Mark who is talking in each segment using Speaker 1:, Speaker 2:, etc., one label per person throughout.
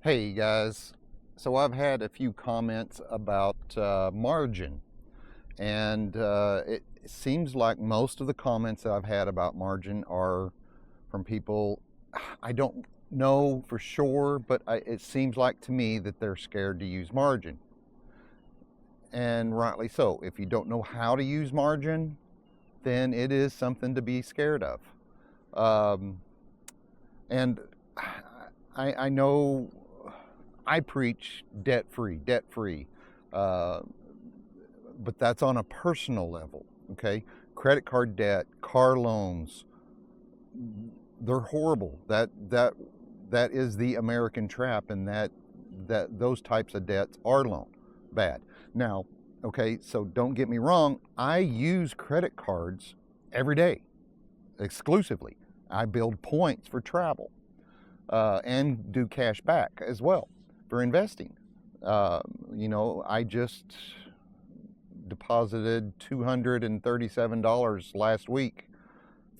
Speaker 1: Hey guys, so I've had a few comments about margin, and it seems like most of the comments that I've had about margin are from people. I don't know for sure, but it seems like to me that they're scared to use margin, and rightly so. If you don't know how to use margin, then it is something to be scared of. Um, and I know I preach debt free, debt free. Uh, but that's on a personal level, okay? Credit card debt, car loans, they're horrible. That is the American trap, and that those types of debts are bad. Now, okay, so don't get me wrong, I use credit cards every day exclusively. I build points for travel and do cash back as well for investing. I just deposited $237 last week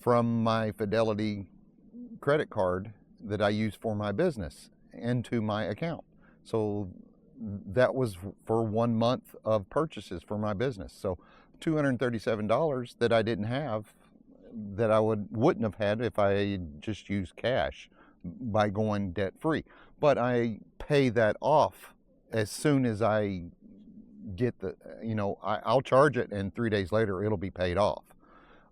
Speaker 1: from my Fidelity credit card that I use for my business into my account. So that was for 1 month of purchases for my business. So $237 that I didn't have, that I wouldn't have had if I just used cash by going debt free. But I pay that off as soon as I get I'll charge it, and 3 days later it'll be paid off.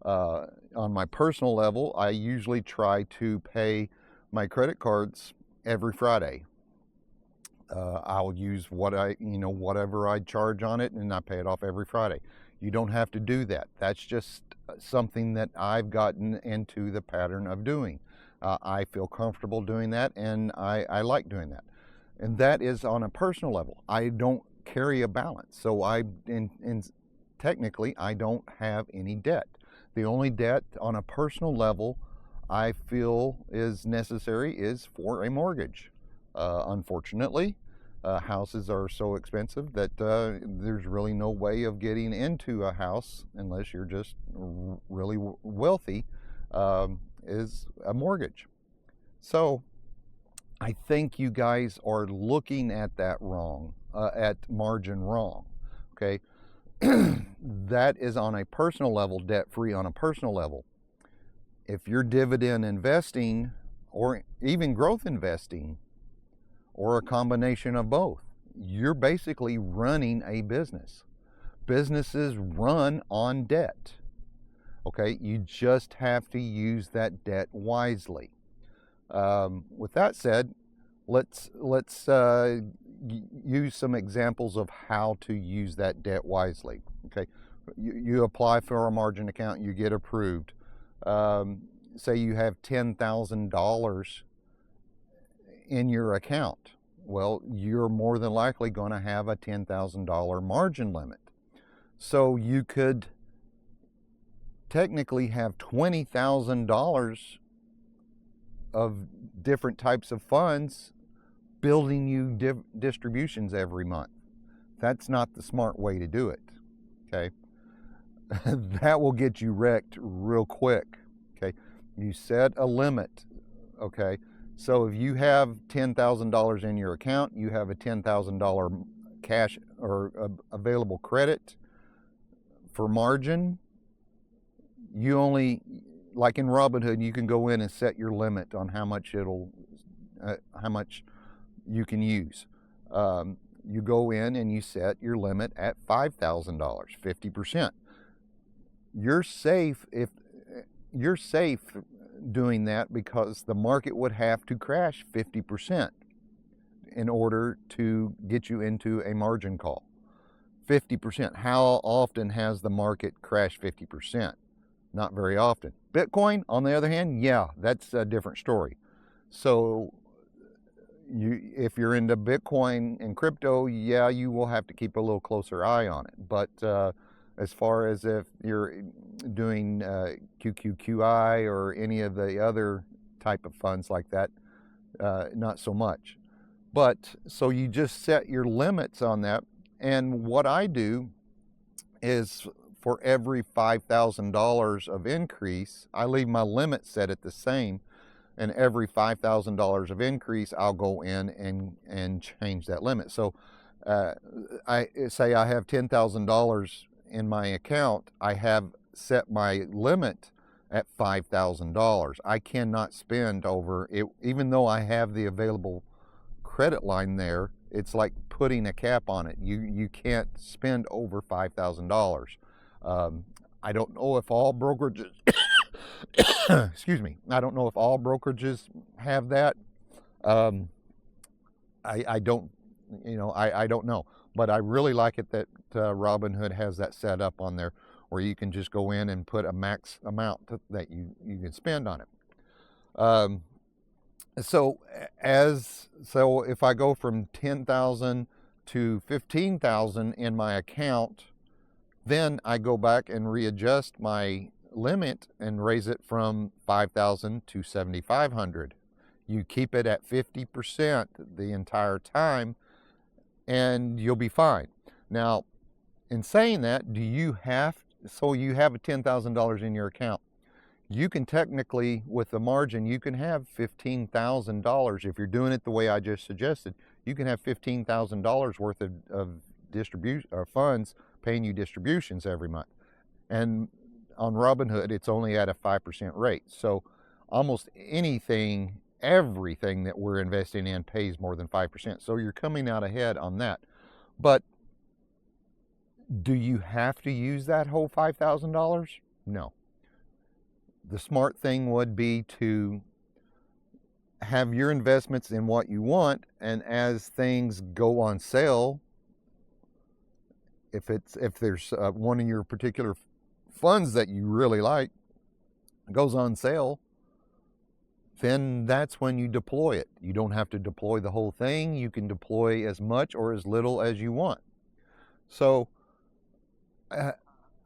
Speaker 1: On my personal level, I usually try to pay my credit cards every Friday. I'll use whatever I charge on it, and I pay it off every Friday. You don't have to do that. That's just something that I've gotten into the pattern of doing. I feel comfortable doing that, and I like doing that. And that is on a personal level. I don't carry a balance, so technically I don't have any debt. The only debt on a personal level I feel is necessary is for a mortgage. Unfortunately, houses are so expensive that there's really no way of getting into a house unless you're just really wealthy, is a mortgage. So I think you guys are looking at that wrong, at margin wrong. Okay, that is on a personal level, debt free on a personal level. If you're dividend investing or even growth investing or a combination of both, you're basically running a business. Businesses run on debt. Okay, you just have to use that debt wisely. With that said, let's use some examples of how to use that debt wisely. Okay, you apply for a margin account, you get approved. Say you have $10,000 in your account. Well, you're more than likely going to have a $10,000 margin limit. So you could technically have $20,000 of different types of funds building you distributions every month. That's not the smart way to do it. Okay. That will get you wrecked real quick. Okay. You set a limit. Okay. So if you have $10,000 in your account, you have a $10,000 cash or available credit for margin. You only, like in Robinhood, you can go in and set your limit on how much you can use. You go in and you set your limit at $5,000, 50%. You're safe doing that, because the market would have to crash 50% in order to get you into a margin call. 50%. How often has the market crashed 50%? Not very often. Bitcoin, on the other hand, yeah, that's a different story. So if you're into Bitcoin and crypto, yeah, you will have to keep a little closer eye on it. But as far as if you're doing QQQI or any of the other type of funds like that, not so much. But so you just set your limits on that. And what I do is, for every $5,000 of increase, I leave my limit set at the same. and every $5,000 of increase, I'll go in and change that limit. So I say I have $10,000 in my account. I have set my limit at $5,000. I cannot spend over it, even though I have the available credit line there. It's like putting a cap on it. You can't spend over $5,000. I don't know if all brokerages, excuse me, I don't know if all brokerages have that. I don't, I don't know, but I really like it that Robinhood has that set up on there where you can just go in and put a max amount that you can spend on it. So if I go from 10,000 to 15,000 in my account, then I go back and readjust my limit and raise it from 5,000 to 7,500. You keep it at 50% the entire time and you'll be fine. Now, in saying that, so you have a $10,000 in your account. You can technically, with the margin, you can have $15,000. If you're doing it the way I just suggested, you can have $15,000 worth of distribution or funds paying you distributions every month. And on Robinhood, it's only at a 5% rate. So almost everything that we're investing in pays more than 5%. So you're coming out ahead on that. But do you have to use that whole $5,000? No. The smart thing would be to have your investments in what you want, and as things go on sale, if there's one of your particular funds that you really like goes on sale, then that's when you deploy it. You don't have to deploy the whole thing. You can deploy as much or as little as you want. So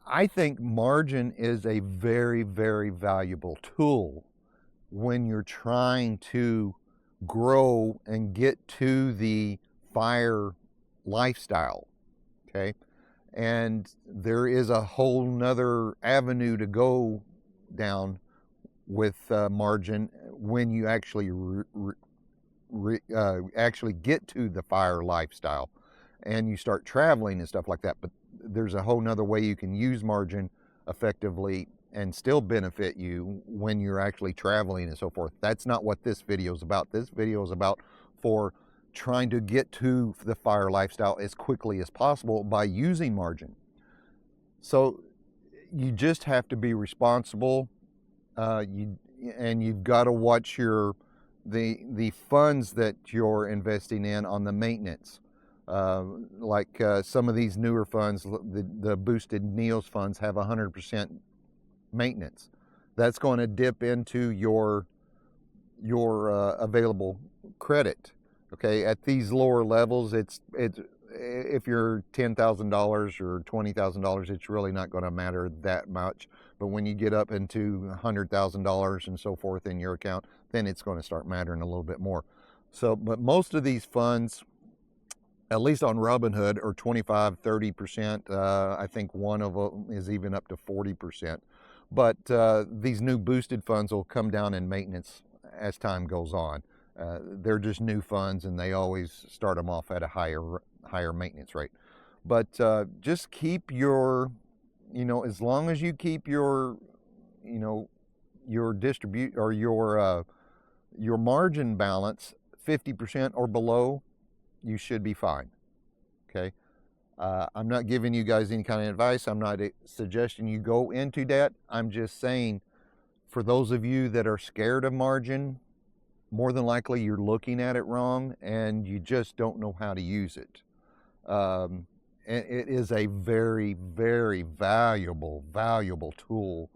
Speaker 1: I think margin is a very, very valuable tool when you're trying to grow and get to the FIRE lifestyle, okay? And there is a whole nother avenue to go down with margin when you actually actually get to the FIRE lifestyle and you start traveling and stuff like that. But there's a whole nother way you can use margin effectively and still benefit you when you're actually traveling and so forth. That's not what this video is about. This video is about for trying to get to the FIRE lifestyle as quickly as possible by using margin. So you just have to be responsible. You've got to watch the funds that you're investing in on the maintenance. Like some of these newer funds, the boosted NEOS funds have 100% maintenance. That's going to dip into your available credit. Okay, at these lower levels, it's if you're $10,000 or $20,000, it's really not going to matter that much. But when you get up into $100,000 and so forth in your account, then it's going to start mattering a little bit more. So, but most of these funds, at least on Robinhood, are 25, 30%. I think one of them is even up to 40%. But these new boosted funds will come down in maintenance as time goes on. They're just new funds and they always start them off at a higher maintenance rate. But just keep your, as long as you keep your, your distribute or your margin balance 50% or below, you should be fine. Okay. I'm not giving you guys any kind of advice. I'm not suggesting you go into debt. I'm just saying, for those of you that are scared of margin, more than likely you're looking at it wrong and you just don't know how to use it. It is a very, very valuable tool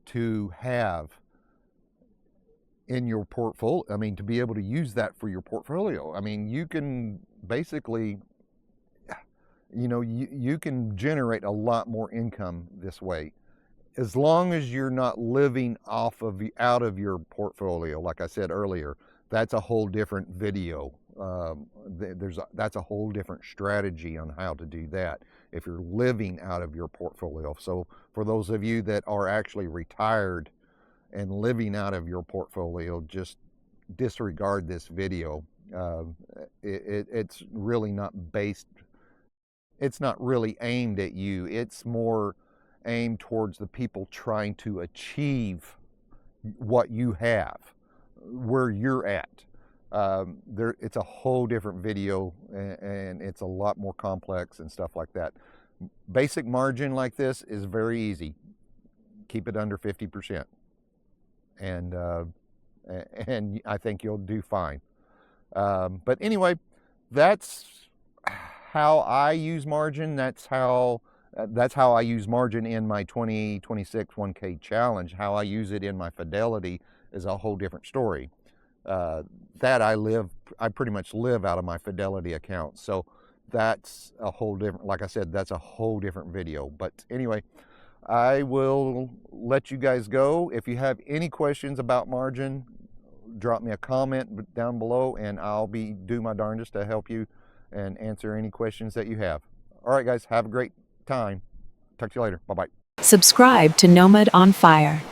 Speaker 1: to have in your portfolio. I mean, to be able to use that for your portfolio. I mean, you can basically, you can generate a lot more income this way, as long as you're not living out of your portfolio. Like I said earlier, that's a whole different video. That's a whole different strategy on how to do that if you're living out of your portfolio. So for those of you that are actually retired and living out of your portfolio, just disregard this video. It's really not based, it's not really aimed at you. It's more aimed towards the people trying to achieve what you have, where you're at. It's a whole different video, and it's a lot more complex and stuff like that. Basic margin like this is very easy. Keep it under 50%. And I think you'll do fine. But anyway, that's how I use margin. That's how I use margin in my 2026 1K challenge. How I use it in my Fidelity is a whole different story. That I pretty much live out of my Fidelity account. So that's a whole different, like I said, that's a whole different video. But anyway, I will let you guys go. If you have any questions about margin, drop me a comment down below, and I'll do my darndest to help you and answer any questions that you have. All right, guys, have a great time. Talk to you later. Bye-bye.
Speaker 2: Subscribe to Nomad on Fire.